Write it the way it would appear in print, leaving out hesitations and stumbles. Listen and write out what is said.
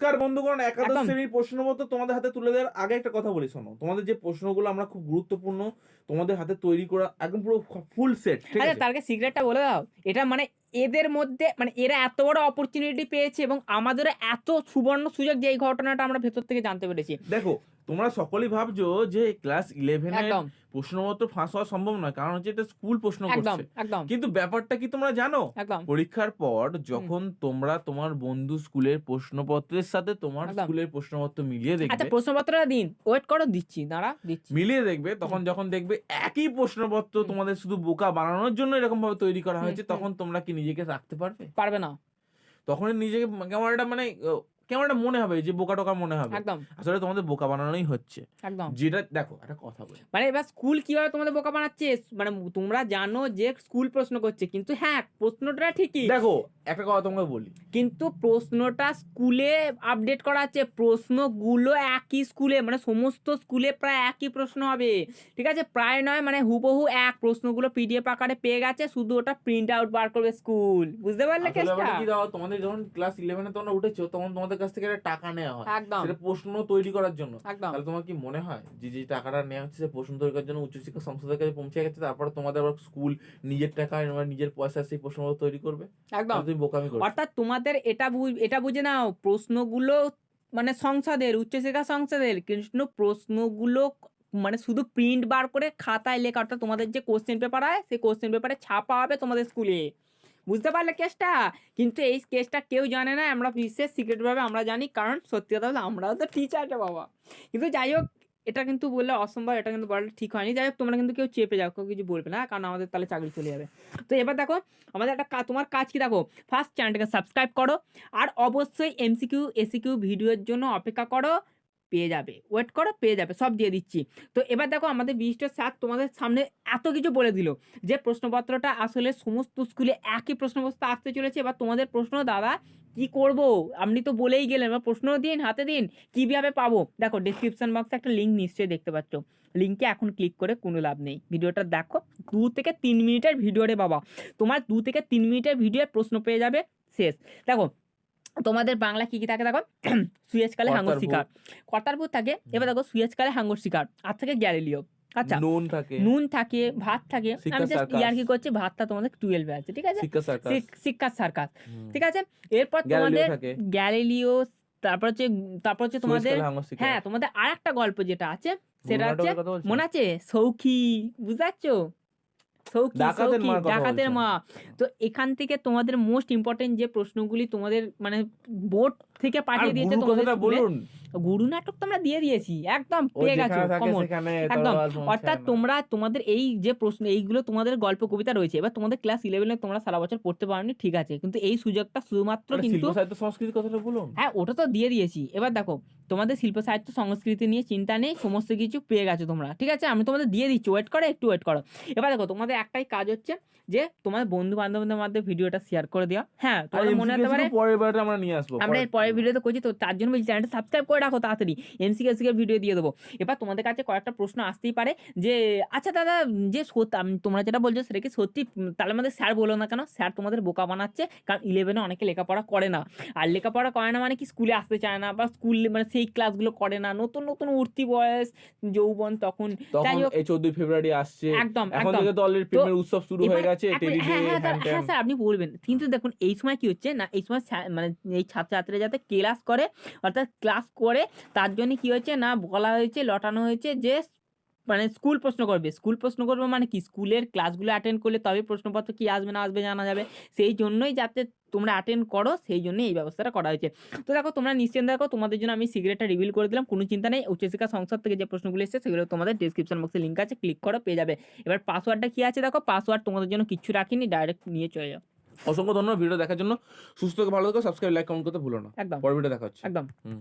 নমস্কার বন্ধুগণ, একাদশ একদম। শ্রেণীর প্রশ্নপত্র তোমাদের হাতে তুলে দেওয়ার আগে একটা কথা বলি, শোনো। তোমাদের যে প্রশ্নগুলো আমরা খুব গুরুত্বপূর্ণ তোমাদের হাতে তৈরি করা একদম পুরো ফুল সেট, ঠিক আচ্ছা আছে? তার আগে সিক্রেটটা বলে দাও। এটা মানে এদের মধ্যে মানে এরা এত বড় অপরচুনিটি পেয়েছে এবং আমাদেরও এত সুবর্ণ সুযোগ যে এই ঘটনাটা আমরা ভেতর থেকে জানতে পেরেছি। দেখো, তোমরা সকলেই ভাবছো যে ক্লাস 11 এর একদম, প্রশ্নপত্র ফাঁস হওয়া সম্ভব নয়, কারণ হচ্ছে এটা স্কুল প্রশ্ন একদম, করছে। একদম, কিন্তু ব্যাপারটা কি তোমরা জানো? একদম, পরীক্ষার পর হুম, যখন তোমরা তোমার বন্ধু স্কুলের প্রশ্নপত্রের সাথে তোমার একদম। স্কুলের প্রশ্নপত্র মিলিয়ে আচ্ছা দেখবে, প্রশ্নপত্রটা দিন। ওয়েট করো দিচ্ছি, দাঁড়া দিচ্ছি। হুম, তখন যখন দেখবে একই প্রশ্নপত্র হুম, তোমাদের শুধু বোকা বানানোর জন্য এরকম ভাবে তৈরি করা হুম, হয়েছে, হুম। তখন তোমরা কি নিজেকে রাখতে পারবে? পারবে না। তখনই নিজেকে কেমন একটা মানে কেমন একটা মনে হবে যে বোকা টোকা মনে হবে। একদম, আসলে তোমাদের বোকা বানানোই হচ্ছে। একদম। যেটা দেখো, একটা কথা বলি। মানে এবার স্কুল কিভাবে তোমাদের বোকা বানাচ্ছে? মানে তোমরা জানো যে স্কুল প্রশ্ন করছে। কিন্তু হ্যাঁ, প্রশ্নটা ঠিকই। দেখো, একটা কথা তোমাকে বলি। কিন্তু প্রশ্নটা স্কুলে আপডেট করা আছে। প্রশ্নগুলো একই স্কুলে মানে সমস্ত স্কুলে প্রায় একই প্রশ্ন হবে। ঠিক আছে? প্রায় নয় মানে হুবহু এক প্রশ্নগুলো পিডিএফ আকারে পেয়ে গেছে। শুধু ওটা প্রিন্ট আউট বার করবে স্কুল। বুঝতে পারলে আসলে কেসটা? ব্যাপারটা কি, দাও তোমাদের যখন ক্লাস 11 এ তোমরা উঠেছো, তখন তোমাদের কাছ থেকে একটা টাকা নেওয়া হয়। একদম, সেটা প্রশ্ন তৈরি করার জন্য। একদম, তাহলে তোমার কি মনে হয় যে টাকাটা নেওয়া হচ্ছে সে প্রশ্ন তৈরি করার জন্য উচ্চশিক্ষা সংসদের কাছে পৌঁছে গেছে, তারপরে তোমাদের আবার স্কুল নিজের টাকায় নিজের পয়সায় সেই প্রশ্নপত্র তৈরি করবে? একদম। তাহলে তুমি বোকামি করছো। অর্থাৎ তোমাদের এটা বুঝে নাও প্রশ্নগুলো মানে সংসদের, উচ্চশিক্ষা সংসদের কিন্তু প্রশ্নগুলো মানে শুধু প্রিন্ট বার করে খাতায় লেখা অর্থাৎ তোমাদের যে কোশ্চেন পেপার হয় সেই কোশ্চেন পেপারে ছাপা হবে তোমাদের স্কুলে। বুঝতে পারলে কেসটা? কিন্তু এই কেসটা কেউ জানে না। আমরা বিশেষ সিক্রেট ভাবে আমরা জানি কারণ সত্যি কথা বলতে আমরাও তো টিচার রে বাবা। কিন্তু যাই হোক এটা কিন্তু বললে অসম্ভব, এটা কিন্তু বলাটা ঠিক হয়নি। যাই হোক তোমরা কিন্তু কেউ চেপে যাও, কেউ কিছু বলবে না কারণ আমাদের তাহলে চাকরি চলে যাবে। তো এবার দেখো আমাদের একটা তোমার কাজ কি দেখো, ফার্স্ট চ্যানেলটাকে সাবস্ক্রাইব করো আর অবশ্যই এমসিকিউ এসিকিউ ভিডিওর জন্য অপেক্ষা করো, পেয়ে যাবে। ওয়েট করো পেয়ে যাবে, সব দিয়ে দিচ্ছি। তো এবার দেখো আমাদের বিশিষ্ট স্যার তোমাদের সামনে এত কিছু বলে দিল যে প্রশ্নপত্রটা আসলে সমস্ত স্কুলে একই প্রশ্নপত্র আসতে চলেছে। এবার তোমাদের প্রশ্ন দাদা কি করব, আপনি তো বলেই গেলেন, এবার প্রশ্ন দিন হাতে দিন, কিভাবে পাবো? দেখো ডেসক্রিপশন বক্সে একটা লিঙ্ক নিশ্চয়ই দেখতে পাচ্ছ। লিঙ্কে এখন ক্লিক করে কোনো লাভ নেই। ভিডিওটা দেখো 2 থেকে 3 মিনিটের ভিডিও রে বাবা। তোমার 2 থেকে 3 মিনিটের ভিডিও প্রশ্ন পেয়ে যাবে শেষ। দেখো তোমাদের বাংলা কি থাকে দেখো সুয়েজকালে হাঙ্গর কর্তার শিকার, ভূত, কর্তার ভূত থাকে। এবার দেখো সুয়েজকালে হাঙ্গর শিকার আর থাকে গ্যালিলিও। আচ্ছা নুন থাকে, নুন থাকে, ভাত থাকে। আমি শিক্ষা জাস্ট সার্কাস, ইয়ার্কি করছি, ভাতটা তোমাদের 12 এ আছে, ঠিক আছে? শিক্ষা সার্কাস, শিক্ষার সার্কাস, হুম, ঠিক আছে? এরপর গ্যালিলিও তোমাদের থাকে, গ্যালিলিও, তারপর হচ্ছে তোমাদের সুয়েজকালে হাঙ্গর শিকার। হ্যাঁ, তোমাদের আরেকটা গল্প যেটা আছে গুরু সেটা হচ্ছে নাটকের কথা বলছো? মনে আছে? সৌখী, বুঝতে পারছো? সৌখী, ডাকাতের সৌখী, মার কথা ডাকাতের বলছো? মা। তো এখান থেকে তোমাদের মোস্ট ইম্পোর্টেন্ট যে প্রশ্নগুলি তোমাদের মানে বোর্ড থেকে আর পাঠিয়ে দিয়েছে গুরুর তোমাদের কথাটা স্কুলে। বলুন। গুরু নাটক তো আমরা দিয়ে দিয়েছি। একদম ও পেয়ে গেছো যেখানে থাকে কমন। সেখানে একদম। তরোয়াল অর্থাৎ পৌঁছায় না। তোমরা তোমাদের এই যে প্রশ্ন এইগুলো তোমাদের গল্প কবিতা রয়েছে। এবার তোমাদের ক্লাস 11 এ তোমরা সারা বছর পড়তে পারোনি, ঠিক আছে। কিন্তু এই সুযোগটা শুধুমাত্র একটা কিন্তু শিল্প সাহিত্য সংস্কৃতির কথাটা বলুন। হ্যাঁ, ওটা তো দিয়ে দিয়েছি। এবার দেখো তোমাদের শিল্প সাহিত্য সংস্কৃতি নিয়ে চিন্তা নেই। সমস্ত কিছু পেয়ে গেছো তোমরা। ঠিক আছে? আমি তোমাদের দিয়ে দিচ্ছি। ওয়েট করো, একটু ওয়েট করো। এবার দেখো তোমাদের একটাই কাজ হচ্ছে যে তোমাদের বন্ধু-বান্ধবদের মধ্যে ভিডিওটা শেয়ার করে দেওয়া। হ্যাঁ, আর তোমাদের মনে হতে এমসিকিউ পারে পরের বারে আমরা নিয়ে আসবো। আমরা এর পরের ভিডিওতে করছি, তো তার জন্য বলছি চ্যানেলটা সাবস্ক্রাইব করে রাখো তাড়াতাড়ি। এমসিকিউ ভিডিও দিয়ে দেবো। এবার তোমাদের কাছে কয়েকটা প্রশ্ন আসতেই পারে যে, আচ্ছা দাদা যে তোমরা যেটা বলছো সেটা কি সত্যি? তাহলে আমাদের স্যার বললো না কেন? স্যার তোমাদের বোকা বানাচ্ছে। কারণ 11 এ অনেকে লেখাপড়া করে না। আর লেখাপড়া করে না মানে কি স্কুলে আসতে চায় না বা স্কুল মানে সেই ক্লাসগুলো করে না। নতুন, নতুন উঠতি বয়স, যৌবন তখন। যাই তখন হোক এই 14ই ফেব্রুয়ারি আসছে। একদম, এখন একদম। থেকে তো অলরেডি তো প্রেমের উৎসব শুরু এবার হয়ে গেছে। টেডি ডে, হ্যাঁ, হ্যাঁ, হ্যান ত্যান। হ্যাঁ স্যার আপনি বলবেন। কিন্তু দেখুন এই সময় কি হচ্ছে না, এই সময় মানে এই ছাত্রছাত্রীরা যাতে ক্লাস করে অর্থাৎ ক্লাস করে তার জন্য কি হয়েছে না বলা হয়েছে, লটানো হয়েছে যে মানে স্কুল প্রশ্ন করবে। স্কুল প্রশ্ন করবে মানে কি স্কুলের ক্লাসগুলো অ্যাটেন্ড করলে তবেই প্রশ্নপত্র কি আসবে না আসবে জানা যাবে। সেই জন্যই যাতে তোমরা অ্যাটেন্ড করো সেই জন্যই এই ব্যবস্থাটা করা হয়েছে। তো দেখো তোমরা নিশ্চিন্ত দেখো, তোমাদের জন্য আমি সিক্রেটটা রিভিল করে দিলাম। কোনো চিন্তা নেই। উচ্চশিক্ষা সংসদ থেকে যে প্রশ্নগুলো এসেছে সেগুলো তোমাদের ডেসক্রিপশন বক্সে লিঙ্ক আছে, ক্লিক করো পেয়ে যাবে। এবার পাসওয়ার্ডটা কি আছে দেখো, পাসওয়ার্ড তোমাদের জন্য কিচ্ছু রাখিনি, ডাইরেক্ট নিয়ে চলে যাও। অসংখ্য ধন্যবাদ ভিডিও দেখার জন্য। সুস্থ থেকো, ভালো থেকো, সাবস্ক্রাইব, লাইক, কমেন্ট করতে ভুলো না। একদম, পরের ভিডিও দেখা হচ্ছে। একদম। হুম।